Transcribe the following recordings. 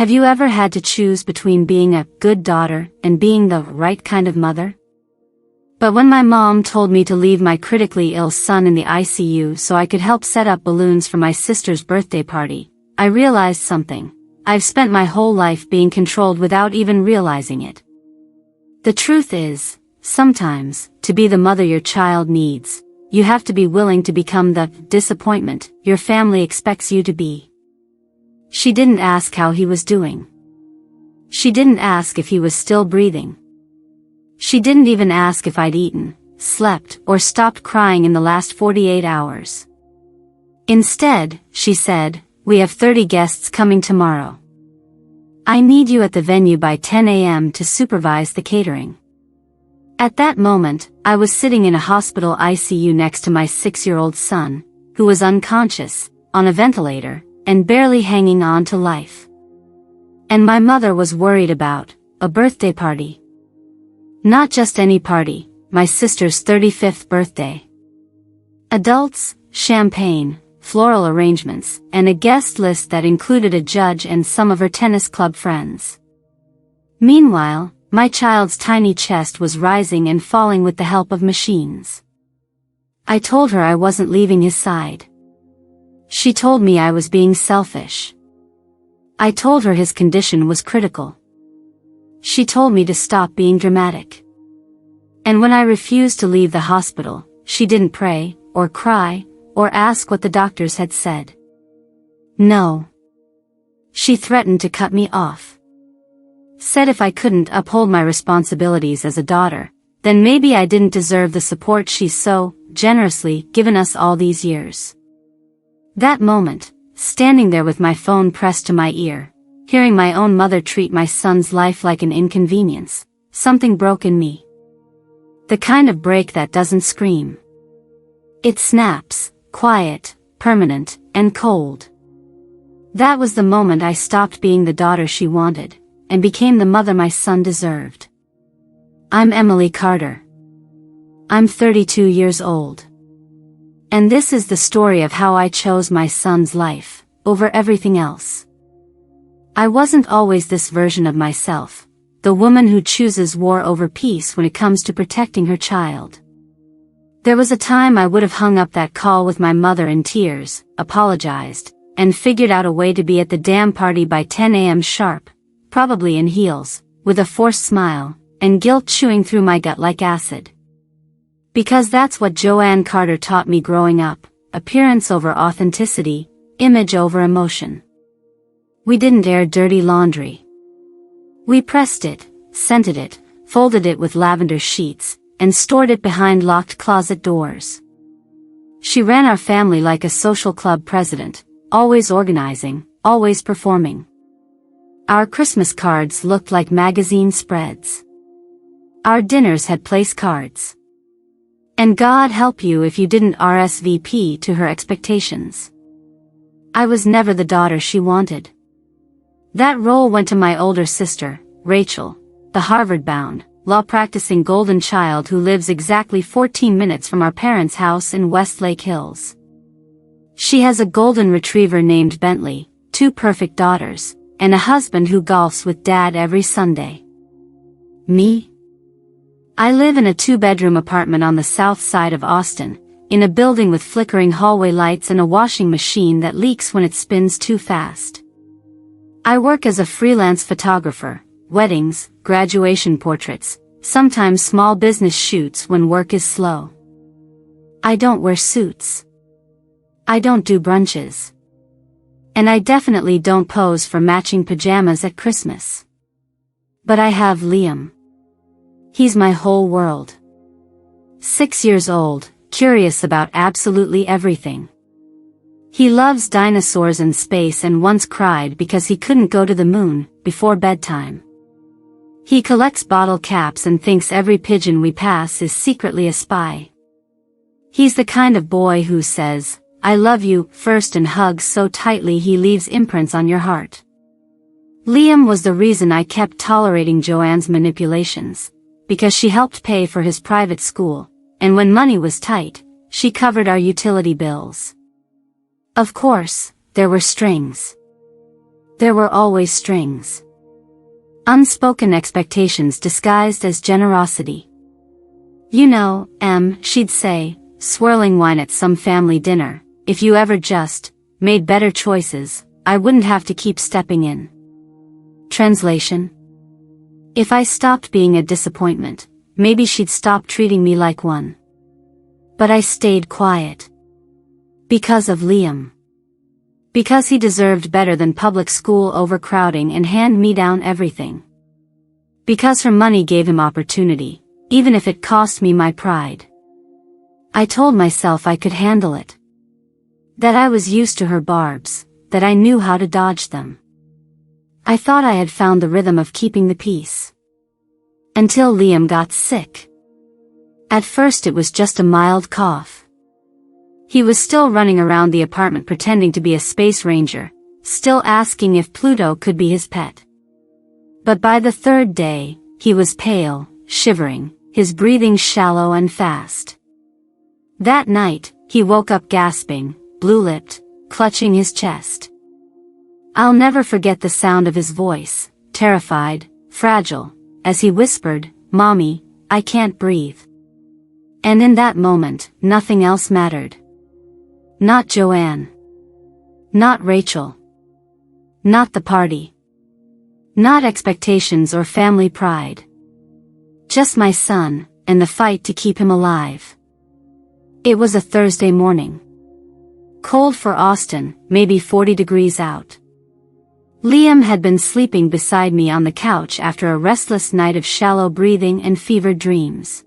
Have you ever had to choose between being a good daughter and being the right kind of mother? But when my mom told me to leave my critically ill son in the ICU so I could help set up balloons for my sister's birthday party, I realized something. I've spent my whole life being controlled without even realizing it. The truth is, sometimes, to be the mother your child needs, you have to be willing to become the disappointment your family expects you to be. She didn't ask how he was doing. She didn't ask if he was still breathing. She didn't even ask if I'd eaten, slept, or stopped crying in the last 48 hours. Instead, she said, "We have 30 guests coming tomorrow. I need you at the venue by 10 a.m. to supervise the catering." At that moment, I was sitting in a hospital ICU next to my 6-year-old son, who was unconscious, on a ventilator, and barely hanging on to life. And my mother was worried about a birthday party. Not just any party, my sister's 35th birthday. Adults, champagne, floral arrangements, and a guest list that included a judge and some of her tennis club friends. Meanwhile, my child's tiny chest was rising and falling with the help of machines. I told her I wasn't leaving his side. She told me I was being selfish. I told her his condition was critical. She told me to stop being dramatic. And when I refused to leave the hospital, she didn't pray, or cry, or ask what the doctors had said. No. She threatened to cut me off. Said if I couldn't uphold my responsibilities as a daughter, then maybe I didn't deserve the support she's so generously given us all these years. That moment, standing there with my phone pressed to my ear, hearing my own mother treat my son's life like an inconvenience, something broke in me. The kind of break that doesn't scream. It snaps, quiet, permanent, and cold. That was the moment I stopped being the daughter she wanted, and became the mother my son deserved. I'm Emily Carter. I'm 32 years old. And this is the story of how I chose my son's life, over everything else. I wasn't always this version of myself, the woman who chooses war over peace when it comes to protecting her child. There was a time I would have hung up that call with my mother in tears, apologized, and figured out a way to be at the damn party by 10 a.m. sharp, probably in heels, with a forced smile, and guilt chewing through my gut like acid. Because that's what Joanne Carter taught me growing up, appearance over authenticity, image over emotion. We didn't air dirty laundry. We pressed it, scented it, folded it with lavender sheets, and stored it behind locked closet doors. She ran our family like a social club president, always organizing, always performing. Our Christmas cards looked like magazine spreads. Our dinners had place cards. And God help you if you didn't RSVP to her expectations. I was never the daughter she wanted. That role went to my older sister, Rachel, the Harvard-bound, law-practicing golden child who lives exactly 14 minutes from our parents' house in Westlake Hills. She has a golden retriever named Bentley, 2 perfect daughters, and a husband who golfs with Dad every Sunday. Me? I live in a 2-bedroom apartment on the south side of Austin, in a building with flickering hallway lights and a washing machine that leaks when it spins too fast. I work as a freelance photographer, weddings, graduation portraits, sometimes small business shoots when work is slow. I don't wear suits. I don't do brunches. And I definitely don't pose for matching pajamas at Christmas. But I have Liam. He's my whole world. 6 years old, curious about absolutely everything. He loves dinosaurs and space and once cried because he couldn't go to the moon before bedtime. He collects bottle caps and thinks every pigeon we pass is secretly a spy. He's the kind of boy who says, "I love you," first and hugs so tightly he leaves imprints on your heart. Liam was the reason I kept tolerating Joanne's manipulations, because she helped pay for his private school, and when money was tight, she covered our utility bills. Of course, there were strings. There were always strings. Unspoken expectations disguised as generosity. You know, she'd say, swirling wine at some family dinner, if you ever just made better choices, I wouldn't have to keep stepping in. Translation: if I stopped being a disappointment, maybe she'd stop treating me like one. But I stayed quiet. Because of Liam. Because he deserved better than public school overcrowding and hand-me-down everything. Because her money gave him opportunity, even if it cost me my pride. I told myself I could handle it. That I was used to her barbs, that I knew how to dodge them. I thought I had found the rhythm of keeping the peace. Until Liam got sick. At first it was just a mild cough. He was still running around the apartment pretending to be a space ranger, still asking if Pluto could be his pet. But by the third day, he was pale, shivering, his breathing shallow and fast. That night, he woke up gasping, blue-lipped, clutching his chest. I'll never forget the sound of his voice, terrified, fragile, as he whispered, "Mommy, I can't breathe." And in that moment, nothing else mattered. Not Joanne. Not Rachel. Not the party. Not expectations or family pride. Just my son, and the fight to keep him alive. It was a Thursday morning. Cold for Austin, maybe 40 degrees out. Liam had been sleeping beside me on the couch after a restless night of shallow breathing and fevered dreams.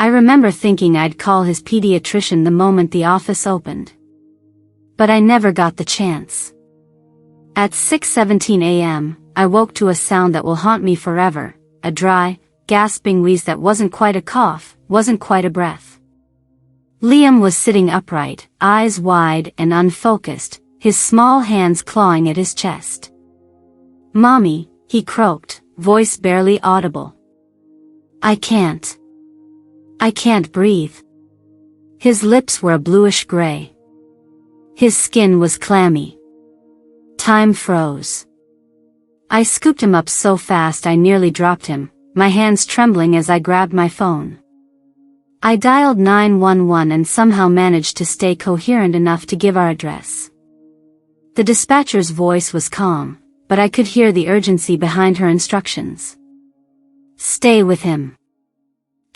I remember thinking I'd call his pediatrician the moment the office opened. But I never got the chance. At 6:17 a.m., I woke to a sound that will haunt me forever, a dry, gasping wheeze that wasn't quite a cough, wasn't quite a breath. Liam was sitting upright, eyes wide and unfocused, his small hands clawing at his chest. "Mommy," he croaked, voice barely audible. I can't breathe." His lips were a bluish gray. His skin was clammy. Time froze. I scooped him up so fast I nearly dropped him, my hands trembling as I grabbed my phone. I dialed 911 and somehow managed to stay coherent enough to give our address. The dispatcher's voice was calm, but I could hear the urgency behind her instructions. "Stay with him.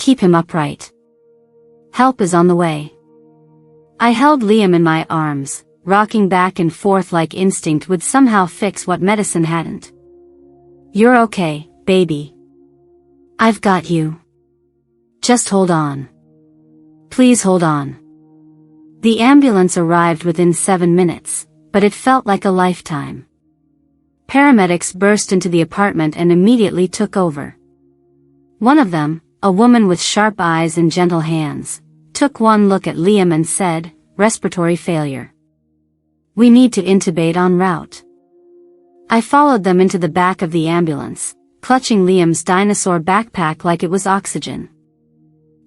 Keep him upright. Help is on the way." I held Liam in my arms, rocking back and forth like instinct would somehow fix what medicine hadn't. "You're okay, baby. I've got you. Just hold on. Please hold on." The ambulance arrived within 7 minutes, but it felt like a lifetime. Paramedics burst into the apartment and immediately took over. One of them, a woman with sharp eyes and gentle hands, took one look at Liam and said, "Respiratory failure. We need to intubate en route." I followed them into the back of the ambulance, clutching Liam's dinosaur backpack like it was oxygen.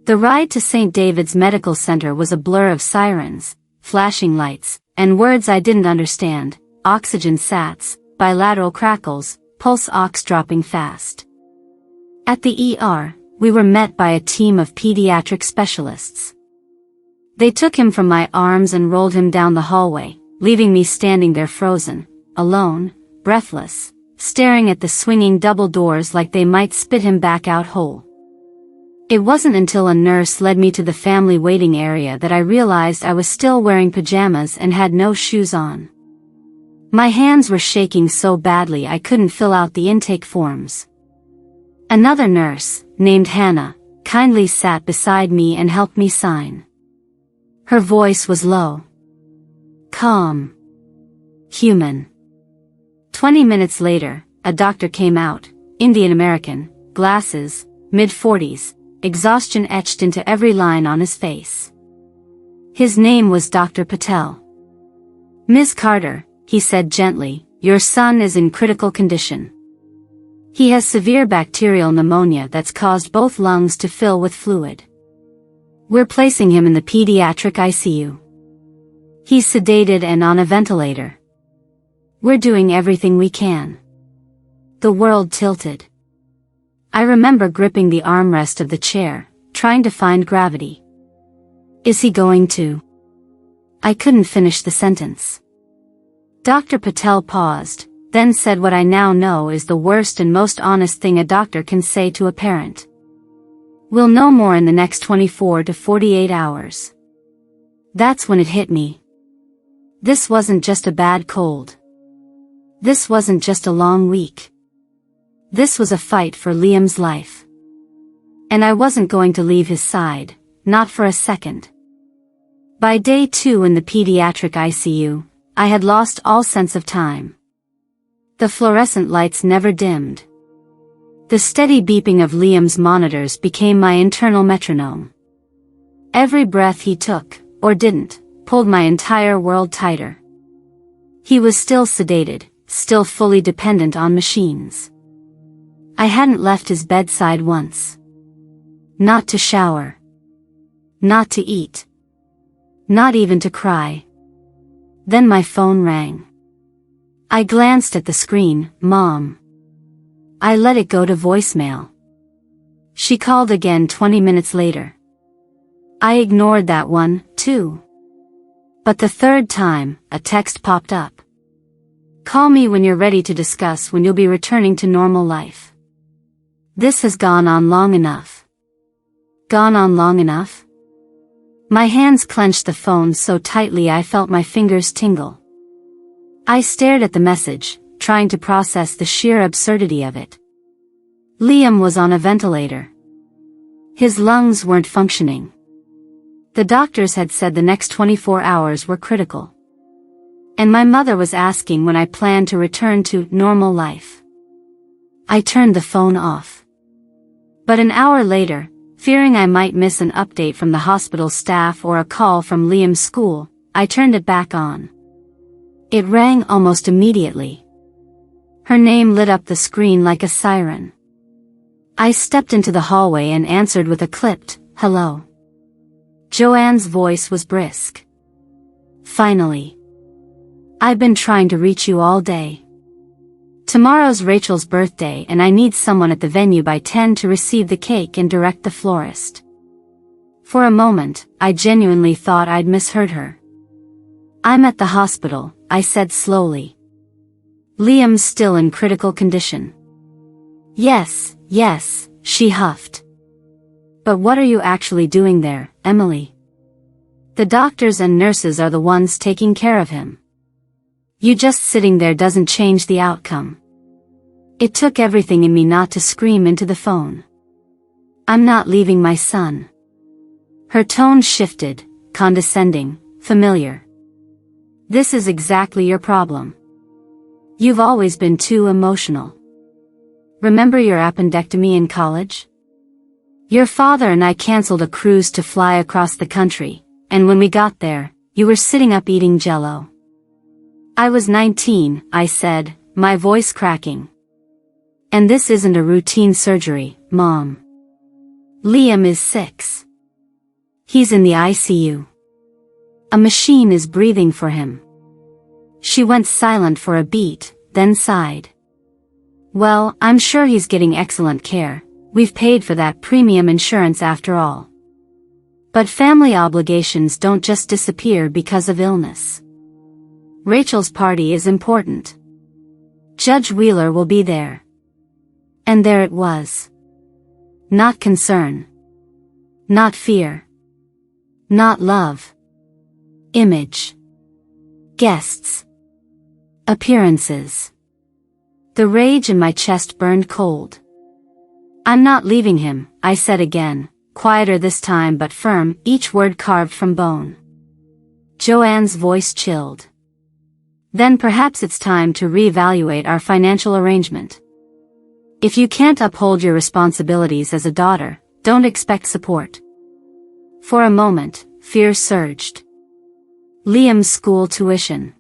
The ride to St. David's Medical Center was a blur of sirens, flashing lights, and words I didn't understand, oxygen sats, bilateral crackles, pulse ox dropping fast. At the ER, we were met by a team of pediatric specialists. They took him from my arms and rolled him down the hallway, leaving me standing there frozen, alone, breathless, staring at the swinging double doors like they might spit him back out whole. It wasn't until a nurse led me to the family waiting area that I realized I was still wearing pajamas and had no shoes on. My hands were shaking so badly I couldn't fill out the intake forms. Another nurse, named Hannah, kindly sat beside me and helped me sign. Her voice was low. Calm. Human. 20 minutes later, a doctor came out, Indian American, glasses, mid-40s, exhaustion etched into every line on his face. His name was Dr. Patel. "Ms. Carter," he said gently, "your son is in critical condition. He has severe bacterial pneumonia that's caused both lungs to fill with fluid. We're placing him in the pediatric ICU. He's sedated and on a ventilator." We're doing everything we can. The world tilted. I remember gripping the armrest of the chair, trying to find gravity. Is he going to? I couldn't finish the sentence. Dr. Patel paused, then said what I now know is the worst and most honest thing a doctor can say to a parent. We'll know more in the next 24 to 48 hours. That's when it hit me. This wasn't just a bad cold. This wasn't just a long week. This was a fight for Liam's life. And I wasn't going to leave his side, not for a second. By day 2 in the pediatric ICU, I had lost all sense of time. The fluorescent lights never dimmed. The steady beeping of Liam's monitors became my internal metronome. Every breath he took, or didn't, pulled my entire world tighter. He was still sedated, still fully dependent on machines. I hadn't left his bedside once. Not to shower. Not to eat. Not even to cry. Then my phone rang. I glanced at the screen, Mom. I let it go to voicemail. She called again 20 minutes later. I ignored that one, too. But the third time, a text popped up. Call me when you're ready to discuss when you'll be returning to normal life. This has gone on long enough. Gone on long enough? My hands clenched the phone so tightly I felt my fingers tingle. I stared at the message, trying to process the sheer absurdity of it. Liam was on a ventilator. His lungs weren't functioning. The doctors had said the next 24 hours were critical. And my mother was asking when I planned to return to normal life. I turned the phone off. But an hour later, fearing I might miss an update from the hospital staff or a call from Liam's school, I turned it back on. It rang almost immediately. Her name lit up the screen like a siren. I stepped into the hallway and answered with a clipped, "Hello." Joanne's voice was brisk. Finally. I've been trying to reach you all day. Tomorrow's Rachel's birthday and I need someone at the venue by 10 to receive the cake and direct the florist. For a moment, I genuinely thought I'd misheard her. I'm at the hospital, I said slowly. Liam's still in critical condition. Yes, she huffed. But what are you actually doing there, Emily? The doctors and nurses are the ones taking care of him. You just sitting there doesn't change the outcome. It took everything in me not to scream into the phone. I'm not leaving my son. Her tone shifted, condescending, familiar. This is exactly your problem. You've always been too emotional. Remember your appendectomy in college? Your father and I canceled a cruise to fly across the country, and when we got there, you were sitting up eating Jell-O. I was 19, I said, my voice cracking. And this isn't a routine surgery, Mom. Liam is 6. He's in the ICU. A machine is breathing for him. She went silent for a beat, then sighed. Well, I'm sure he's getting excellent care. We've paid for that premium insurance after all. But family obligations don't just disappear because of illness. Rachel's party is important. Judge Wheeler will be there. And there it was. Not concern. Not fear. Not love. Image. Guests. Appearances. The rage in my chest burned cold. I'm not leaving him, I said again, quieter this time but firm, each word carved from bone. Joanne's voice chilled. Then perhaps it's time to reevaluate our financial arrangement. If you can't uphold your responsibilities as a daughter, don't expect support. For a moment, fear surged. Liam's school tuition.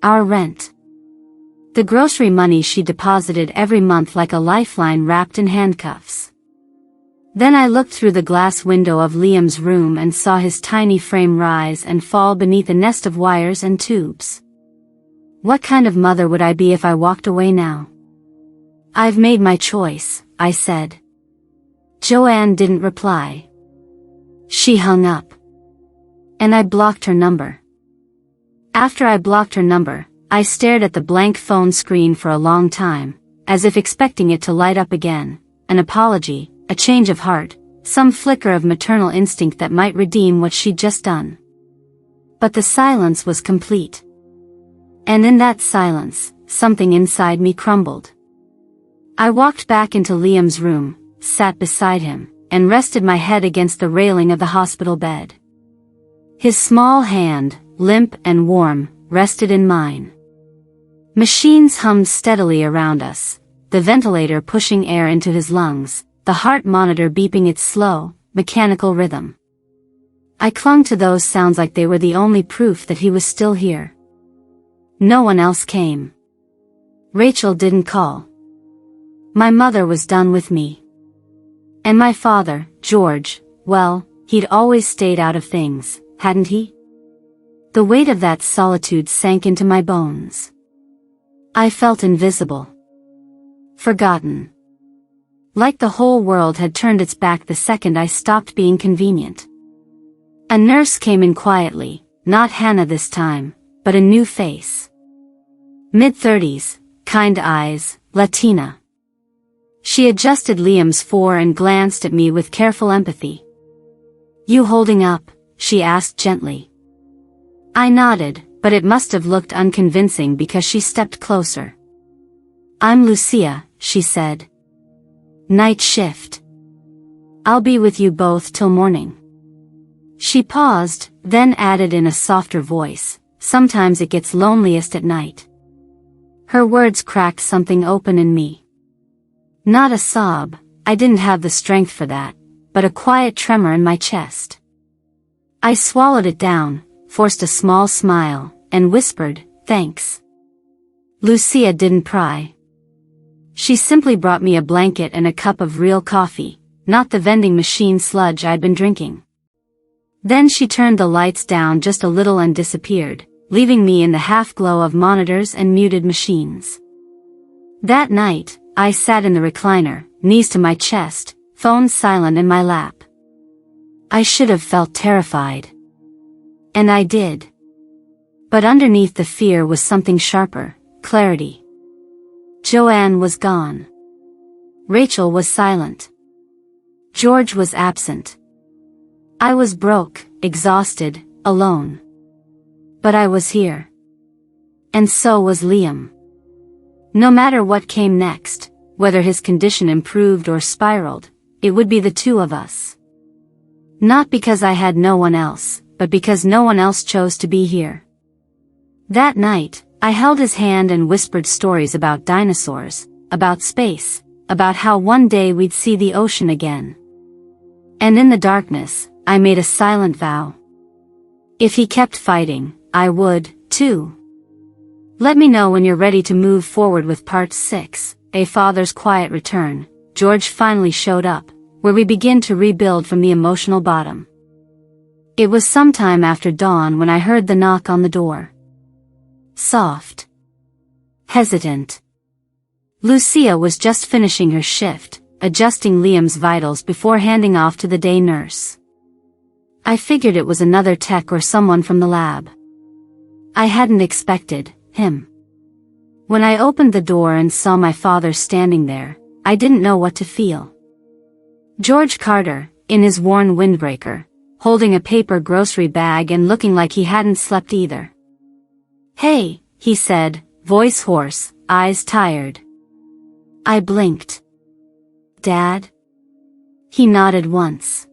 Our rent. The grocery money she deposited every month like a lifeline wrapped in handcuffs. Then I looked through the glass window of Liam's room and saw his tiny frame rise and fall beneath a nest of wires and tubes. What kind of mother would I be if I walked away now? I've made my choice, I said. Joanne didn't reply. She hung up. And I blocked her number. After I blocked her number, I stared at the blank phone screen for a long time, as if expecting it to light up again, an apology, a change of heart, some flicker of maternal instinct that might redeem what she'd just done. But the silence was complete. And in that silence, something inside me crumbled. I walked back into Liam's room, sat beside him, and rested my head against the railing of the hospital bed. His small hand, limp and warm, rested in mine. Machines hummed steadily around us, the ventilator pushing air into his lungs, the heart monitor beeping its slow, mechanical rhythm. I clung to those sounds like they were the only proof that he was still here. No one else came. Rachel didn't call. My mother was done with me. And my father, George, well, he'd always stayed out of things, hadn't he? The weight of that solitude sank into my bones. I felt invisible. Forgotten. Like the whole world had turned its back the second I stopped being convenient. A nurse came in quietly, not Hannah this time, but a new face. Mid-30s, kind eyes, Latina. She adjusted Liam's fore and glanced at me with careful empathy. "You holding up?" she asked gently. I nodded, but it must have looked unconvincing because she stepped closer. "I'm Lucia," she said. "Night shift. I'll be with you both till morning." She paused, then added in a softer voice, "Sometimes it gets loneliest at night." Her words cracked something open in me. Not a sob, I didn't have the strength for that, but a quiet tremor in my chest. I swallowed it down, forced a small smile, and whispered, "Thanks." Lucia didn't pry. She simply brought me a blanket and a cup of real coffee, not the vending machine sludge I'd been drinking. Then she turned the lights down just a little and disappeared, leaving me in the half-glow of monitors and muted machines. That night, I sat in the recliner, knees to my chest, phone silent in my lap. I should have felt terrified. And I did. But underneath the fear was something sharper, clarity. Joanne was gone. Rachel was silent. George was absent. I was broke, exhausted, alone. But I was here. And so was Liam. No matter what came next, whether his condition improved or spiraled, it would be the two of us. Not because I had no one else, but because no one else chose to be here. That night, I held his hand and whispered stories about dinosaurs, about space, about how one day we'd see the ocean again. And in the darkness, I made a silent vow. If he kept fighting, I would, too. Let me know when you're ready to move forward with Part 6, A Father's Quiet Return. George finally showed up, where we begin to rebuild from the emotional bottom. It was sometime after dawn when I heard the knock on the door. Soft. Hesitant. Lucia was just finishing her shift, adjusting Liam's vitals before handing off to the day nurse. I figured it was another tech or someone from the lab. I hadn't expected him. When I opened the door and saw my father standing there, I didn't know what to feel. George Carter, in his worn windbreaker, holding a paper grocery bag and looking like he hadn't slept either. "Hey," he said, voice hoarse, eyes tired. I blinked. "Dad?" He nodded once.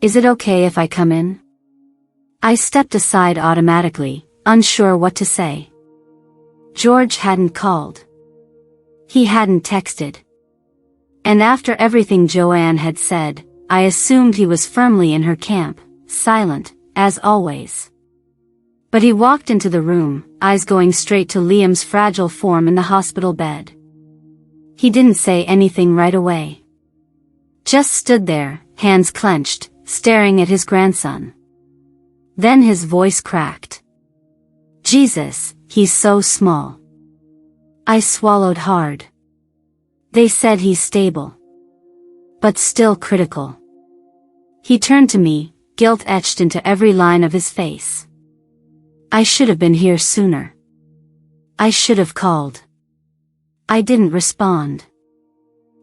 "Is it okay if I come in?" I stepped aside automatically, unsure what to say. George hadn't called. He hadn't texted. And after everything Joanne had said, I assumed he was firmly in her camp, silent, as always. But he walked into the room, eyes going straight to Liam's fragile form in the hospital bed. He didn't say anything right away. Just stood there, hands clenched, staring at his grandson. Then his voice cracked. "Jesus," he's so small. I swallowed hard. They said he's stable. But still critical. He turned to me, guilt etched into every line of his face. I should have been here sooner. I should have called. I didn't respond.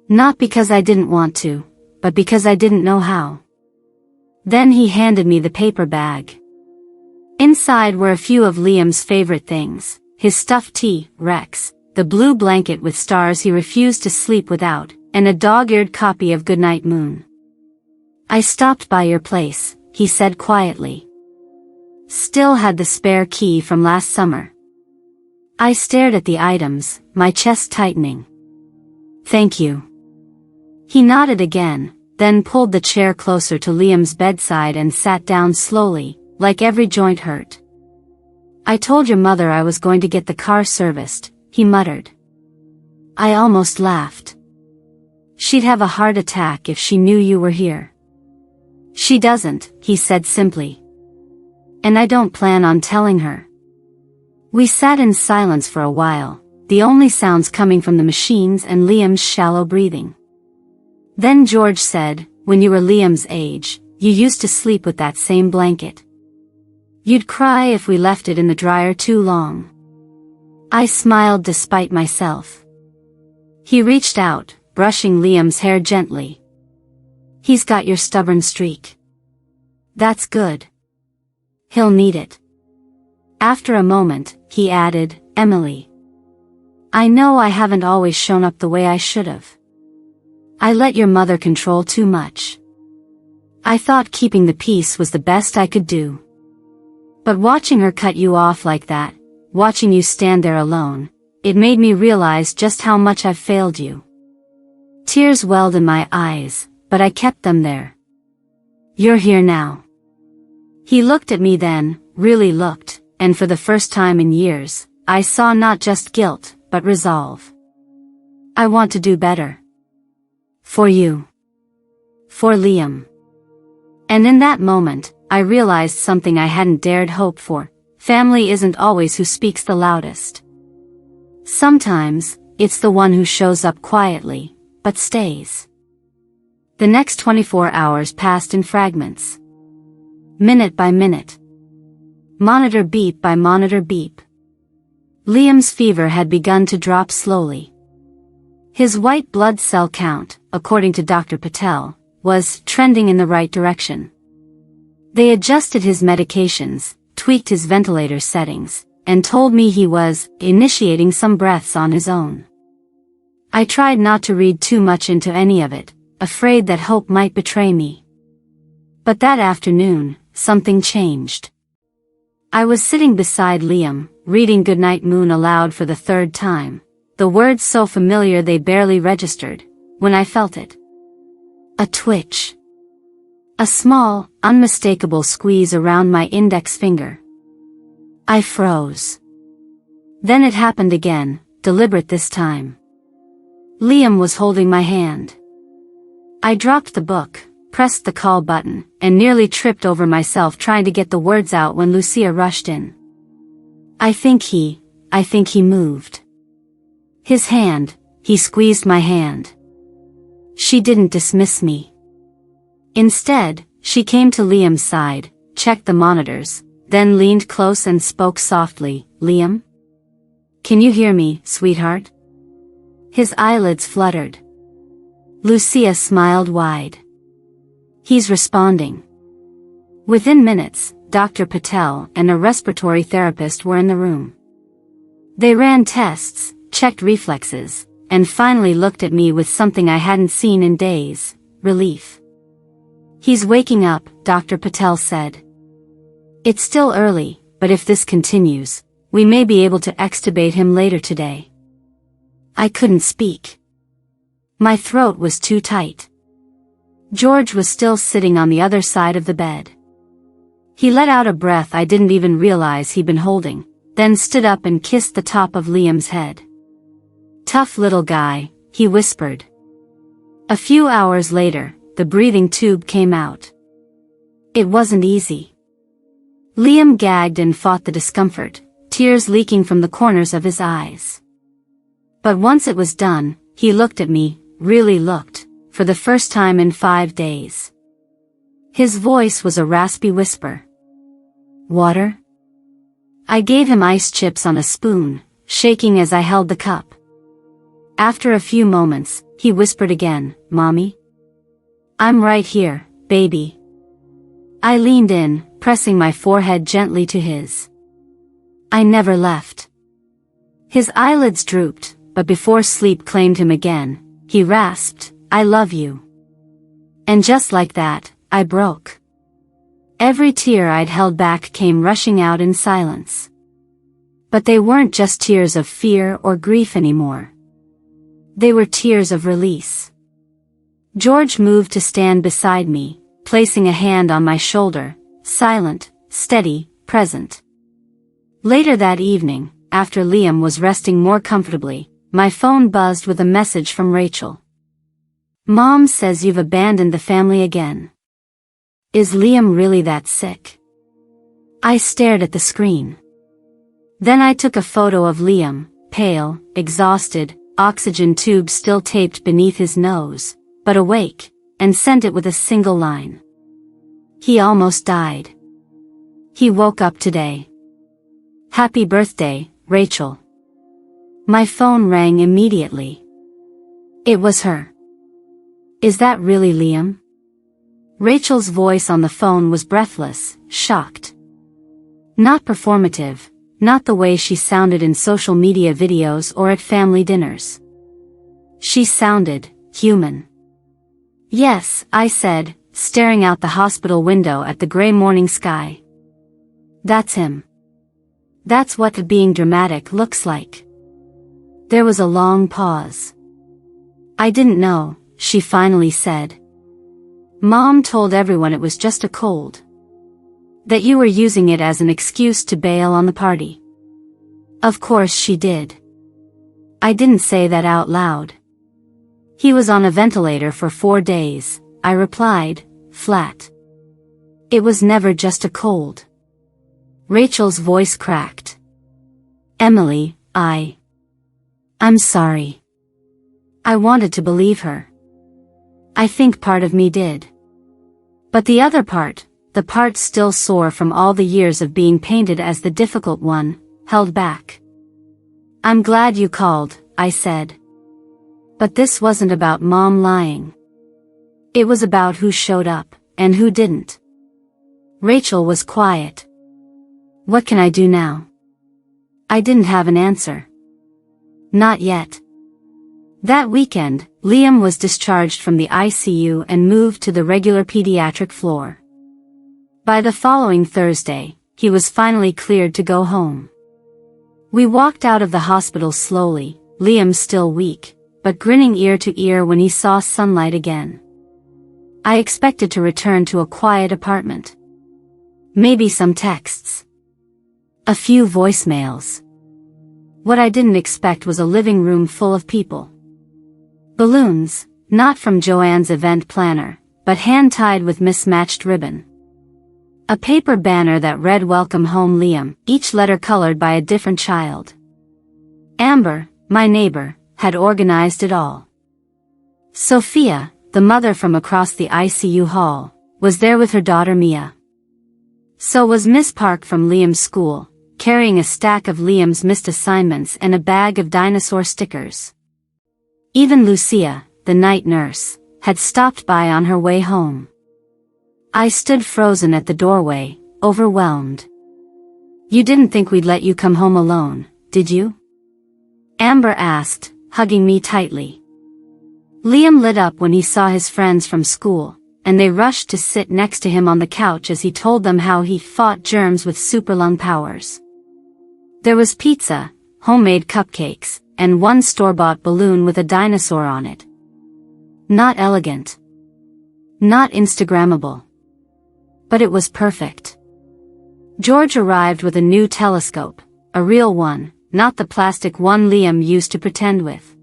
Not because I didn't want to, but because I didn't know how. Then he handed me the paper bag. Inside were a few of Liam's favorite things, his stuffed T-Rex, the blue blanket with stars he refused to sleep without, and a dog-eared copy of Goodnight Moon. I stopped by your place, he said quietly. Still had the spare key from last summer. I stared at the items, my chest tightening. Thank you. He nodded again, then pulled the chair closer to Liam's bedside and sat down slowly, like every joint hurt. I told your mother I was going to get the car serviced, he muttered. I almost laughed. She'd have a heart attack if she knew you were here. She doesn't, he said simply. And I don't plan on telling her. We sat in silence for a while, the only sounds coming from the machines and Liam's shallow breathing. Then George said, when you were Liam's age, you used to sleep with that same blanket. You'd cry if we left it in the dryer too long. I smiled despite myself. He reached out, brushing Liam's hair gently. He's got your stubborn streak. That's good. He'll need it. After a moment, he added, Emily. I know I haven't always shown up the way I should have. I let your mother control too much. I thought keeping the peace was the best I could do. But watching her cut you off like that, watching you stand there alone, it made me realize just how much I've failed you. Tears welled in my eyes, but I kept them there. You're here now. He looked at me then, really looked, and for the first time in years, I saw not just guilt, but resolve. I want to do better. For you. For Liam. And in that moment, I realized something I hadn't dared hope for. Family isn't always who speaks the loudest. Sometimes, it's the one who shows up quietly, but stays. The next 24 hours passed in fragments. Minute by minute. Monitor beep by monitor beep. Liam's fever had begun to drop slowly. His white blood cell count, according to Dr. Patel, was trending in the right direction. They adjusted his medications, tweaked his ventilator settings, and told me he was initiating some breaths on his own. I tried not to read too much into any of it, afraid that hope might betray me. But that afternoon, something changed. I was sitting beside Liam, reading Goodnight Moon aloud for the third time, the words so familiar they barely registered, when I felt it. A twitch. A small, unmistakable squeeze around my index finger. I froze. Then it happened again, deliberate this time. Liam was holding my hand. I dropped the book, pressed the call button, and nearly tripped over myself trying to get the words out when Lucia rushed in. I think he moved. His hand, he squeezed my hand. She didn't dismiss me. Instead, she came to Liam's side, checked the monitors, then leaned close and spoke softly, Liam? Can you hear me, sweetheart? His eyelids fluttered. Lucia smiled wide. He's responding. Within minutes, Dr. Patel and a respiratory therapist were in the room. They ran tests, checked reflexes, and finally looked at me with something I hadn't seen in days, relief. He's waking up, Dr. Patel said. It's still early, but if this continues, we may be able to extubate him later today. I couldn't speak. My throat was too tight. George was still sitting on the other side of the bed. He let out a breath I didn't even realize he'd been holding, then stood up and kissed the top of Liam's head. Tough little guy, he whispered. A few hours later, the breathing tube came out. It wasn't easy. Liam gagged and fought the discomfort, tears leaking from the corners of his eyes. But once it was done, he looked at me, really looked, for the first time in 5 days. His voice was a raspy whisper. Water? I gave him ice chips on a spoon, shaking as I held the cup. After a few moments, he whispered again, Mommy? I'm right here, baby. I leaned in, pressing my forehead gently to his. I never left. His eyelids drooped, but before sleep claimed him again, he rasped, I love you. And just like that, I broke. Every tear I'd held back came rushing out in silence. But they weren't just tears of fear or grief anymore. They were tears of release. George moved to stand beside me, placing a hand on my shoulder, silent, steady, present. Later that evening, after Liam was resting more comfortably, my phone buzzed with a message from Rachel. Mom says you've abandoned the family again. Is Liam really that sick? I stared at the screen. Then I took a photo of Liam, pale, exhausted, oxygen tube still taped beneath his nose, but awake, and sent it with a single line. He almost died. He woke up today. Happy birthday, Rachel. My phone rang immediately. It was her. Is that really Liam? Rachel's voice on the phone was breathless, shocked. Not performative, not the way she sounded in social media videos or at family dinners. She sounded human. Yes, I said, staring out the hospital window at the gray morning sky. That's him. That's what being dramatic looks like. There was a long pause. I didn't know, she finally said. Mom told everyone it was just a cold. That you were using it as an excuse to bail on the party. Of course she did. I didn't say that out loud. He was on a ventilator for 4 days, I replied, flat. It was never just a cold. Rachel's voice cracked. Emily, I'm sorry. I wanted to believe her. I think part of me did. But the other part, the part still sore from all the years of being painted as the difficult one, held back. I'm glad you called, I said. But this wasn't about Mom lying. It was about who showed up, and who didn't. Rachel was quiet. What can I do now? I didn't have an answer. Not yet. That weekend, Liam was discharged from the ICU and moved to the regular pediatric floor. By the following Thursday, he was finally cleared to go home. We walked out of the hospital slowly, Liam still weak, but grinning ear to ear when he saw sunlight again. I expected to return to a quiet apartment. Maybe some texts. A few voicemails. What I didn't expect was a living room full of people. Balloons, not from Joanne's event planner, but hand-tied with mismatched ribbon. A paper banner that read Welcome Home Liam, each letter colored by a different child. Amber, my neighbor, had organized it all. Sophia, the mother from across the ICU hall, was there with her daughter Mia. So was Miss Park from Liam's school, carrying a stack of Liam's missed assignments and a bag of dinosaur stickers. Even Lucia, the night nurse, had stopped by on her way home. I stood frozen at the doorway, overwhelmed. You didn't think we'd let you come home alone, did you? Amber asked, hugging me tightly. Liam lit up when he saw his friends from school, and they rushed to sit next to him on the couch as he told them how he fought germs with superlung powers. There was pizza, homemade cupcakes, and one store-bought balloon with a dinosaur on it. Not elegant. Not Instagrammable. But it was perfect. George arrived with a new telescope, a real one, not the plastic one Liam used to pretend with.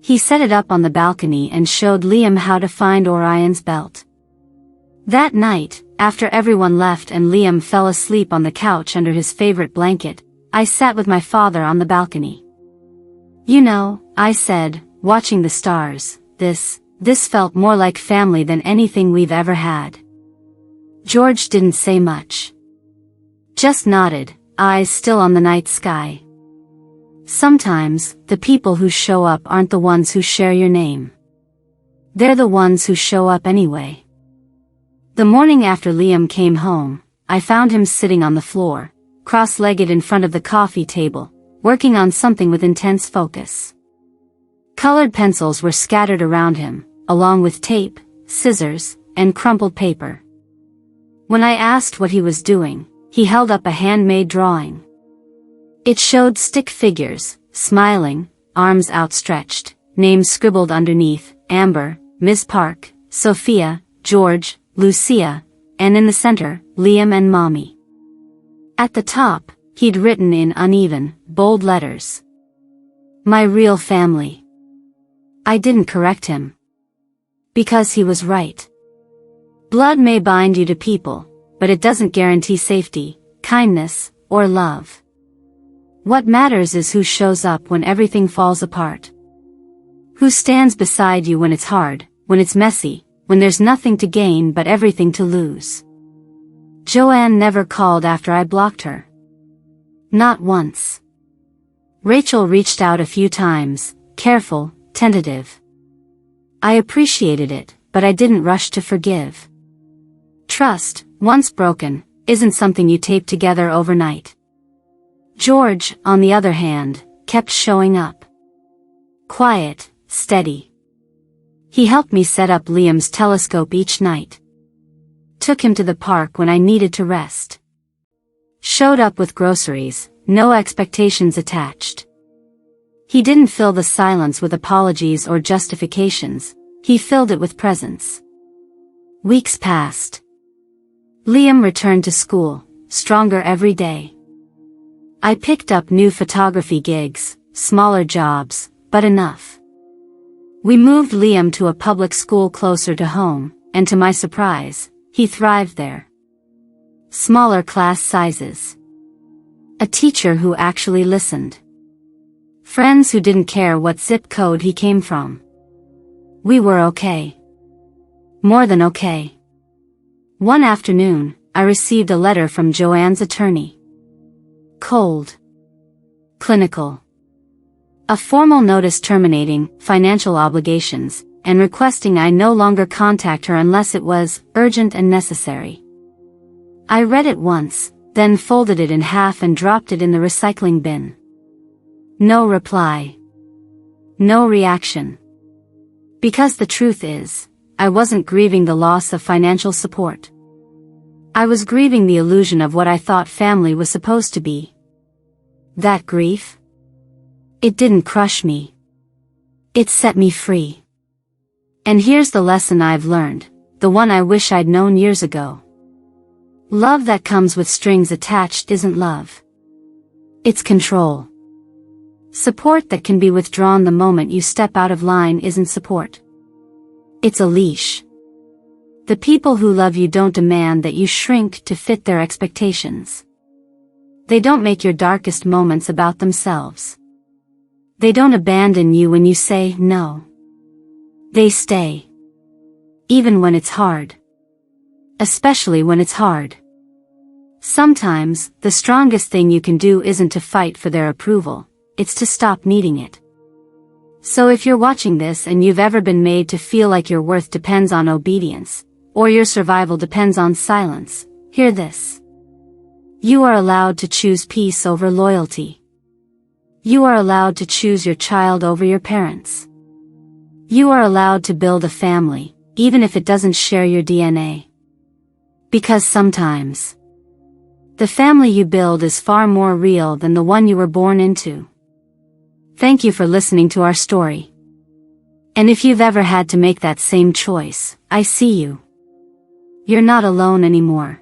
He set it up on the balcony and showed Liam how to find Orion's belt. That night, after everyone left and Liam fell asleep on the couch under his favorite blanket, I sat with my father on the balcony. "You know," I said, watching the stars, this felt more like family than anything we've ever had." George didn't say much. Just nodded, eyes still on the night sky. Sometimes, the people who show up aren't the ones who share your name. They're the ones who show up anyway. The morning after Liam came home, I found him sitting on the floor, cross-legged in front of the coffee table, working on something with intense focus. Colored pencils were scattered around him, along with tape, scissors, and crumpled paper. When I asked what he was doing, he held up a handmade drawing. It showed stick figures, smiling, arms outstretched, names scribbled underneath: Amber, Miss Park, Sophia, George, Lucia, and in the center, Liam and Mommy. At the top, he'd written in uneven, bold letters: "My real family." I didn't correct him. Because he was right. Blood may bind you to people, but it doesn't guarantee safety, kindness, or love. What matters is who shows up when everything falls apart. Who stands beside you when it's hard, when it's messy, when there's nothing to gain but everything to lose. Joanne never called after I blocked her. Not once. Rachel reached out a few times, careful, tentative. I appreciated it, but I didn't rush to forgive. Trust, once broken, isn't something you tape together overnight. George, on the other hand, kept showing up. Quiet, steady. He helped me set up Liam's telescope each night. Took him to the park when I needed to rest. Showed up with groceries, no expectations attached. He didn't fill the silence with apologies or justifications, he filled it with presence. Weeks passed. Liam returned to school, stronger every day. I picked up new photography gigs, smaller jobs, but enough. We moved Liam to a public school closer to home, and to my surprise, he thrived there. Smaller class sizes. A teacher who actually listened. Friends who didn't care what zip code he came from. We were okay. More than okay. One afternoon, I received a letter from Joanne's attorney. Cold. Clinical. A formal notice terminating financial obligations, and requesting I no longer contact her unless it was urgent and necessary. I read it once, then folded it in half and dropped it in the recycling bin. No reply. No reaction. Because the truth is, I wasn't grieving the loss of financial support. I was grieving the illusion of what I thought family was supposed to be. That grief? It didn't crush me. It set me free. And here's the lesson I've learned, the one I wish I'd known years ago. Love that comes with strings attached isn't love. It's control. Support that can be withdrawn the moment you step out of line isn't support. It's a leash. The people who love you don't demand that you shrink to fit their expectations. They don't make your darkest moments about themselves. They don't abandon you when you say no. They stay. Even when it's hard. Especially when it's hard. Sometimes, the strongest thing you can do isn't to fight for their approval, it's to stop needing it. So if you're watching this and you've ever been made to feel like your worth depends on obedience, or your survival depends on silence, hear this. You are allowed to choose peace over loyalty. You are allowed to choose your child over your parents. You are allowed to build a family, even if it doesn't share your DNA. Because sometimes, the family you build is far more real than the one you were born into. Thank you for listening to our story. And if you've ever had to make that same choice, I see you. You're not alone anymore.